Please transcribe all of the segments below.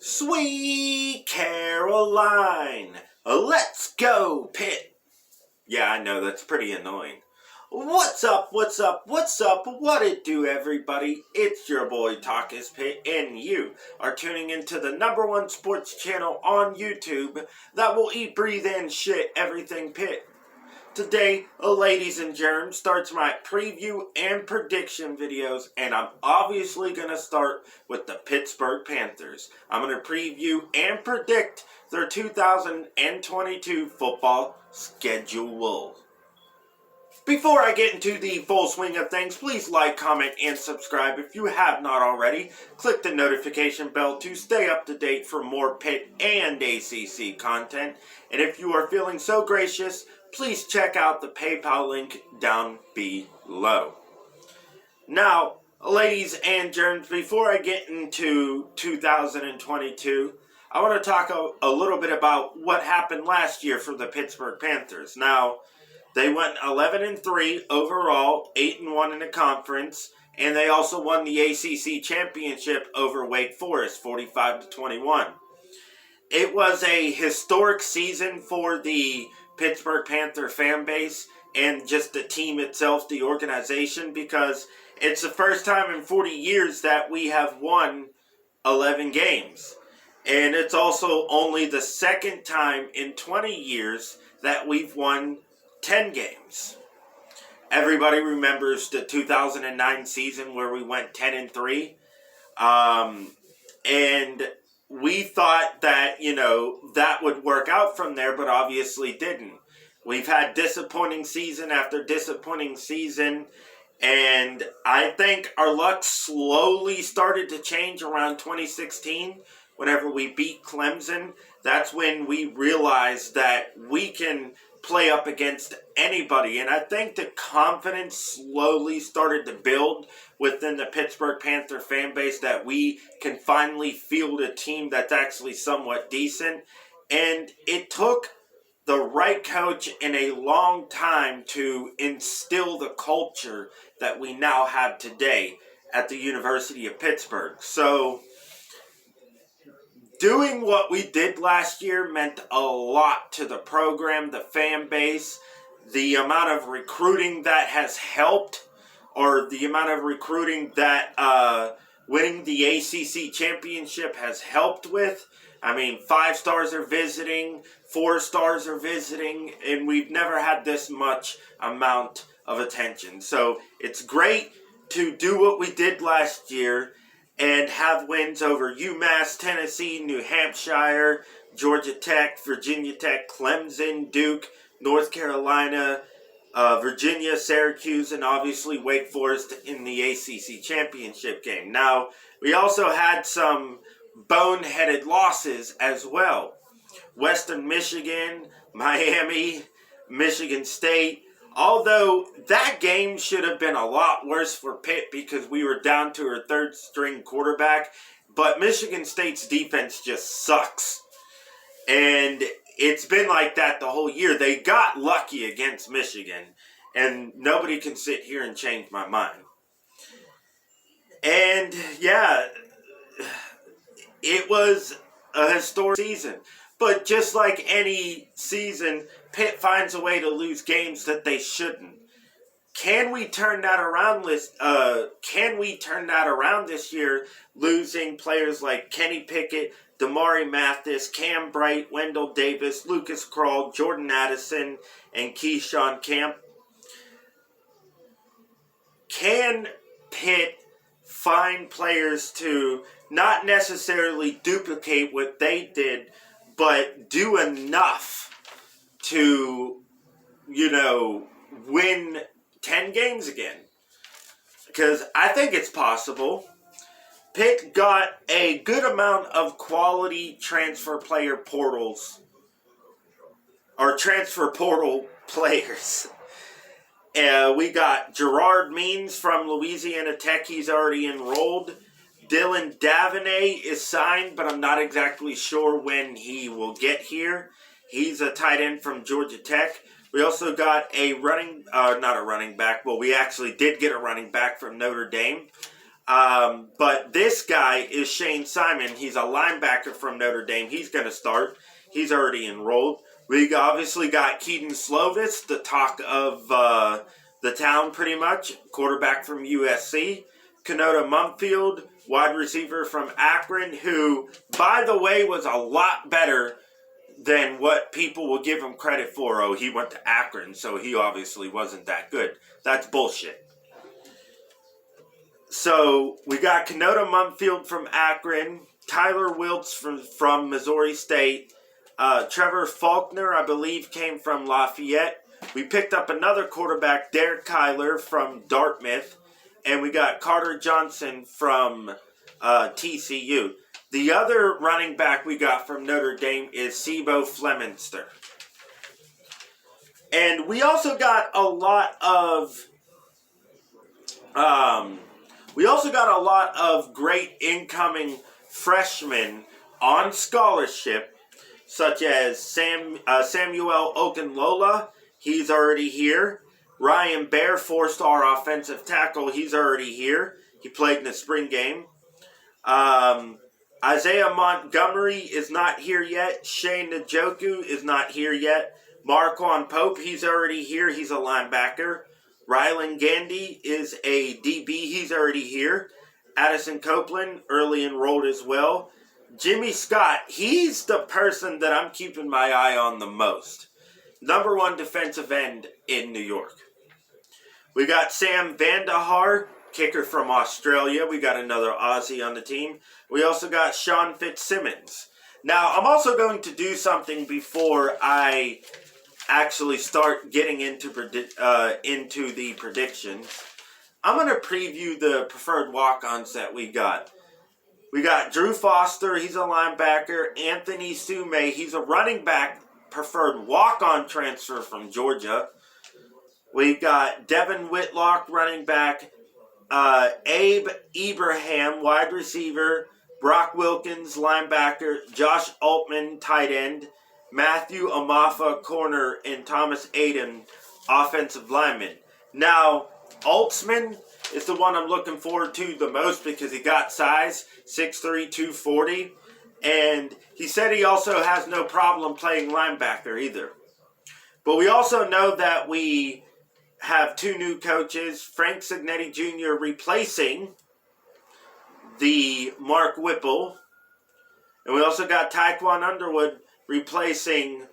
Sweet Caroline, let's go, Pitt. Yeah, I know, that's pretty annoying. What's up, what's up, what's up, what it do, everybody? It's your boy TALK-IS-PITT, and you are tuning into the #1 sports channel on YouTube that will eat, breathe, and shit everything Pitt. Today, ladies and germs, starts my preview and prediction videos, and I'm obviously going to start with the Pittsburgh Panthers. I'm going to preview and predict their 2022 football schedule. Before I get into the full swing of things, please like, comment, and subscribe if you have not already. Click the notification bell to stay up to date for more Pitt and ACC content. And if you are feeling so gracious, please check out the PayPal link down below. Now, ladies and germs, before I get into 2022, I want to talk a little bit about what happened last year for the Pittsburgh Panthers. Now, they went 11-3 overall, 8-1 in the conference, and they also won the ACC championship over Wake Forest, 45-21. It was a historic season for the Pittsburgh Panther fan base and just the team itself, the organization, because it's the first time in 40 years that we have won 11 games. And it's also only the second time in 20 years that we've won 10 games. Everybody remembers the 2009 season where we went 10-3. And we thought that, that would work out from there, but obviously didn't. We've had disappointing season after disappointing season, and I think our luck slowly started to change around 2016. Whenever we beat Clemson, that's when we realized that we can play up against anybody. And I think the confidence slowly started to build within the Pittsburgh Panther fan base that we can finally field a team that's actually somewhat decent. And it took the right coach in a long time to instill the culture that we now have today at the University of Pittsburgh. So doing what we did last year meant a lot to the program, the fan base, the amount of recruiting that has helped, or the amount of recruiting that winning the ACC championship has helped with. I mean, 5 stars are visiting, 4 stars are visiting, and we've never had this much amount of attention. So it's great to do what we did last year and have wins over UMass, Tennessee, New Hampshire, Georgia Tech, Virginia Tech, Clemson, Duke, North Carolina, Virginia, Syracuse, and obviously Wake Forest in the ACC championship game. Now, we also had some boneheaded losses as well. Western Michigan, Miami, Michigan State. Although that game should have been a lot worse for Pitt because we were down to our third-string quarterback. But Michigan State's defense just sucks. And it's been like that the whole year. They got lucky against Michigan. And nobody can sit here and change my mind. And, yeah, it was a historic season. But just like any season, Pitt finds a way to lose games that they shouldn't. Can we turn that around this year, losing players like Kenny Pickett, Damari Mathis, Cam Bright, Wendell Davis, Lucas Krull, Jordan Addison, and Keyshawn Camp? Can Pitt find players to not necessarily duplicate what they did, but do enough to, win 10 games again? Because I think it's possible. Pitt got a good amount of quality transfer portal players. We got Gerard Means from Louisiana Tech. He's already enrolled. Dylan Davenay is signed, but I'm not exactly sure when he will get here. He's a tight end from Georgia Tech. We also got we actually did get a running back from Notre Dame. But this guy is Shane Simon. He's a linebacker from Notre Dame. He's going to start. He's already enrolled. We obviously got Keaton Slovis, the talk of the town pretty much, quarterback from USC. Kenota Mumfield, wide receiver from Akron, who, by the way, was a lot better than what people will give him credit for. Oh, he went to Akron, so he obviously wasn't that good. That's bullshit. So we got Kenota Mumfield from Akron, Tyler Wiltz from Missouri State, Trevor Faulkner, I believe, came from Lafayette. We picked up another quarterback, Derek Kyler from Dartmouth, and we got Carter Johnson from TCU. The other running back we got from Notre Dame is Sibo Fleminster. And we also got a lot of great incoming freshmen on scholarship, such as Samuel Okunlola. He's already here. Ryan Baer, 4-star offensive tackle. He's already here. He played in the spring game. Isaiah Montgomery is not here yet. Shane Njoku is not here yet. Marquand Pope, he's already here. He's a linebacker. Rylan Gandy is a DB. He's already here. Addison Copeland, early enrolled as well. Jimmy Scott, he's the person that I'm keeping my eye on the most. Number 1 defensive end in New York. We got Sam Vandahar, kicker from Australia. We got another Aussie on the team. We also got Sean Fitzsimmons. Now, I'm also going to do something before I actually start getting into the predictions. I'm going to preview the preferred walk-ons that we got. We got Drew Foster, he's a linebacker. Anthony Sume, he's a running back, preferred walk-on transfer from Georgia. We got Devin Whitlock, running back. Abe Ibrahim, wide receiver. Brock Wilkins, linebacker. Josh Altman, tight end. Matthew Amafa, corner. And Thomas Aiden, offensive lineman. Now, Altsman is the one I'm looking forward to the most because he got size, 6'3", 240. And he said he also has no problem playing linebacker either. But we also know that we have 2 new coaches, Frank Signetti Jr. replacing the Mark Whipple. And we also got Taekwon Underwood replacing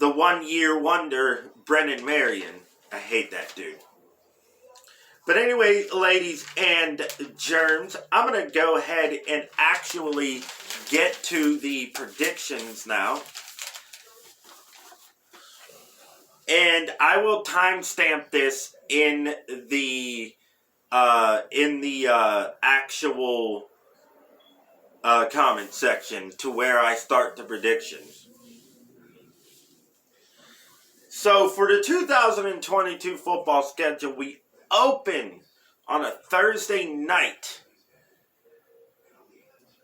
the one-year wonder, Brennan Marion. I hate that dude. But anyway, ladies and germs, I'm going to go ahead and actually get to the predictions now. And I will timestamp this in the actual comment section to where I start the predictions. So for the 2022 football schedule, we open on a Thursday night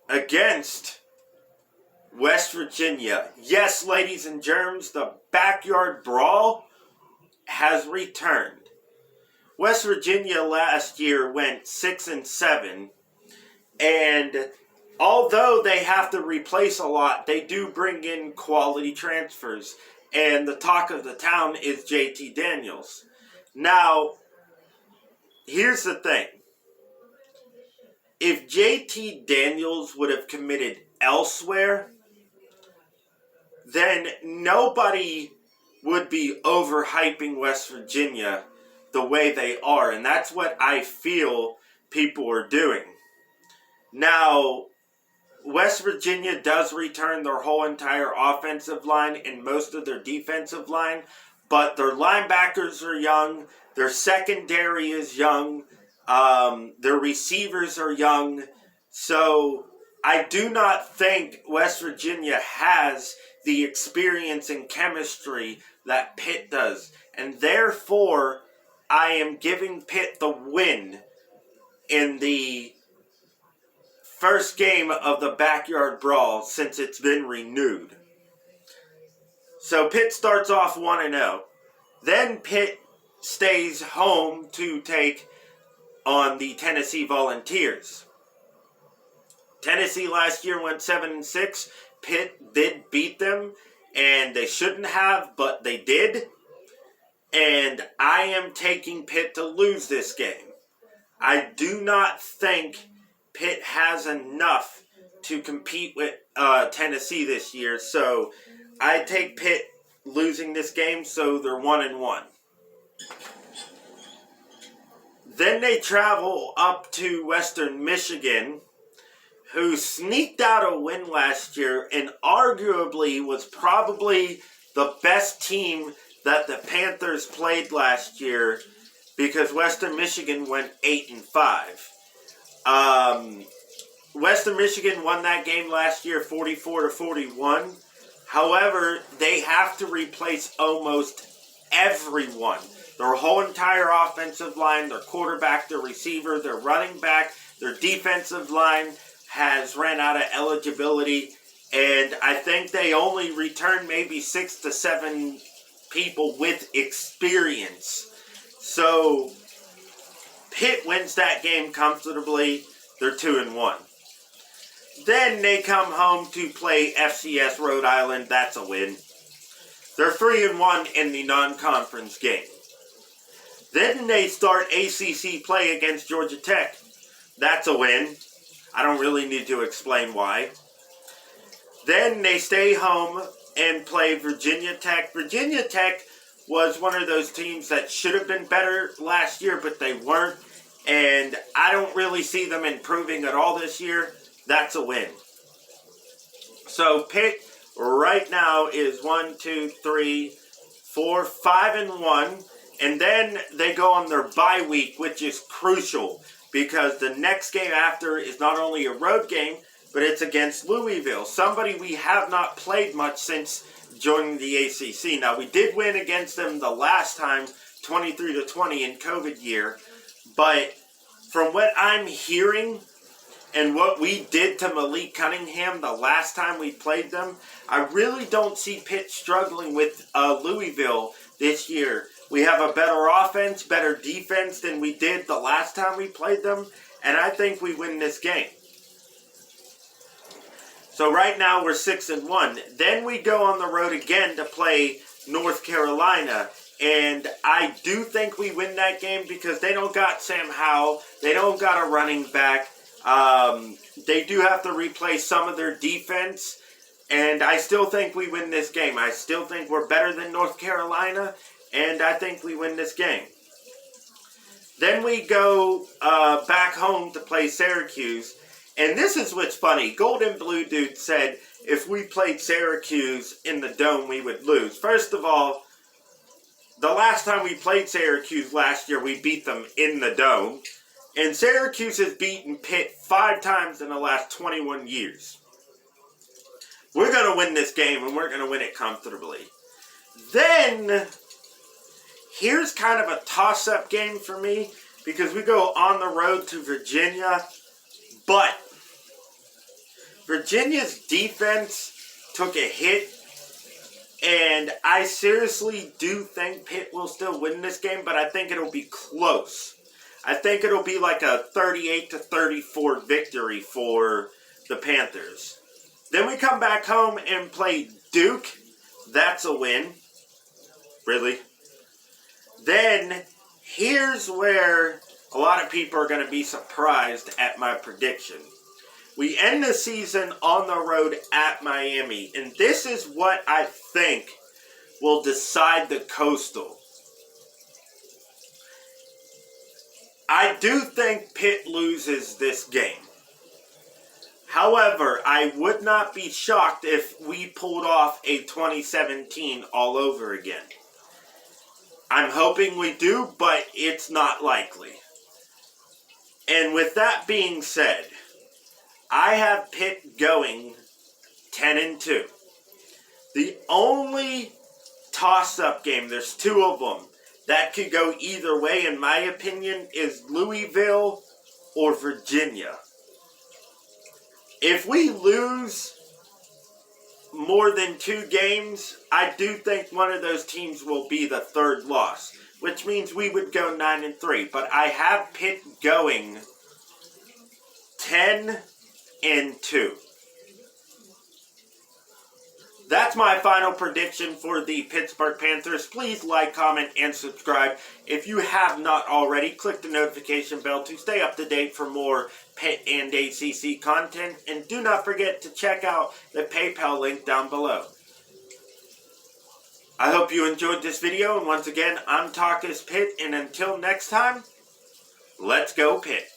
against West Virginia. Yes, ladies and germs, the backyard brawl has returned. West Virginia last year went 6-7, and although they have to replace a lot, they do bring in quality transfers, and the talk of the town is JT Daniels. Now, here's the thing. If JT Daniels would have committed elsewhere, then nobody would be overhyping West Virginia the way they are. And that's what I feel people are doing. Now, West Virginia does return their whole entire offensive line and most of their defensive line, but their linebackers are young, their secondary is young, their receivers are young, so I do not think West Virginia has the experience and chemistry that Pitt does, and therefore I am giving Pitt the win in the first game of the Backyard Brawl since it's been renewed. So Pitt starts off 1-0. Then Pitt stays home to take on the Tennessee Volunteers. Tennessee last year went 7-6. Pitt did beat them, and they shouldn't have, but they did. And I am taking Pitt to lose this game. I do not think Pitt has enough to compete with Tennessee this year, so I take Pitt losing this game, so they're 1-1. Then they travel up to Western Michigan, who sneaked out a win last year and arguably was probably the best team that the Panthers played last year, because Western Michigan went 8-5. Western Michigan won that game last year 44-41. However, they have to replace almost everyone. Their whole entire offensive line, their quarterback, their receiver, their running back, their defensive line has ran out of eligibility, and I think they only return maybe 6 to 7 people with experience. So Pitt wins that game comfortably. They're 2-1. Then they come home to play FCS Rhode Island. That's a win. They're 3-1 in the non-conference game. Then they start ACC play against Georgia Tech. That's a win. I don't really need to explain why. Then they stay home and play Virginia Tech. Virginia Tech was one of those teams that should have been better last year, but they weren't. And I don't really see them improving at all this year. That's a win. So Pitt right now is 5-1. And then they go on their bye week, which is crucial, because the next game after is not only a road game, but it's against Louisville, somebody we have not played much since joining the ACC. Now, we did win against them the last time, 23-20 in COVID year, but from what I'm hearing and what we did to Malik Cunningham the last time we played them, I really don't see Pitt struggling with Louisville this year. We have a better offense, better defense than we did the last time we played them, and I think we win this game. So right now we're 6-1. Then we go on the road again to play North Carolina, and I do think we win that game because they don't got Sam Howell, they don't got a running back. They do have to replace some of their defense, and I still think we win this game. I still think we're better than North Carolina, and I think we win this game. Then we go back home to play Syracuse. And this is what's funny. Golden Blue Dude said if we played Syracuse in the Dome, we would lose. First of all, the last time we played Syracuse last year, we beat them in the Dome. And Syracuse has beaten Pitt 5 times in the last 21 years. We're going to win this game, and we're going to win it comfortably. Then, here's kind of a toss-up game for me, because we go on the road to Virginia, but Virginia's defense took a hit, and I seriously do think Pitt will still win this game, but I think it'll be close. I think it'll be like a 38-34 victory for the Panthers. Then we come back home and play Duke. That's a win. Really? Then, here's where a lot of people are going to be surprised at my prediction. We end the season on the road at Miami, and this is what I think will decide the Coastal. I do think Pitt loses this game. However, I would not be shocked if we pulled off a 2017 all over again. I'm hoping we do, but it's not likely. And with that being said, I have Pitt going 10-2. The only toss-up game, there's 2 of them, that could go either way, in my opinion, is Louisville or Virginia. If we lose more than 2 games, I do think one of those teams will be the third loss. which means we would go 9-3. But I have Pitt going 10-2. That's my final prediction for the Pittsburgh Panthers. Please like, comment, and subscribe. If you have not already, click the notification bell to stay up to date for more Pitt and ACC content. And do not forget to check out the PayPal link down below. I hope you enjoyed this video. And once again, I'm TALK-IS-PITT. And until next time, let's go Pitt.